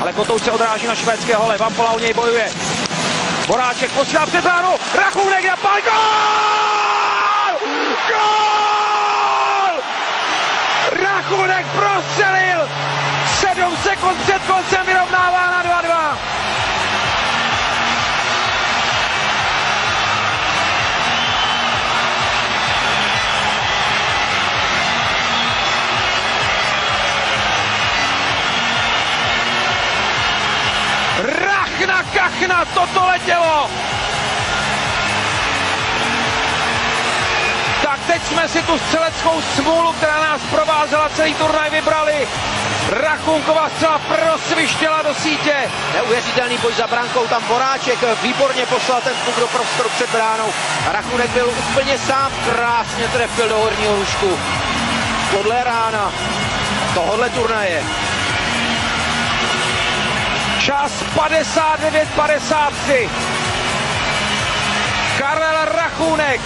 ale Kotouč se odráží na švédské hole, Vampola o něj bojuje. Voráček posílá před bránu, Rachůnek na pál, gól! Gól! Rachůnek prostřelil, 7 sekund před koncem vyrovnává na 2-2. Rachna kachna, toto letělo! Tak teď jsme si tu střeleckou smůlu, která nás provázela celý turnaj, vybrali. Rachunková střela prosvištěla do sítě. Neuvěřitelný boj za brankou, tam Voráček výborně poslal ten puk do prostoru před bránou. Rachunek byl úplně sám, krásně trefil do horního lůžku. Podle rána tohohle turnaje. Čas 59:53. Karel Rachůnek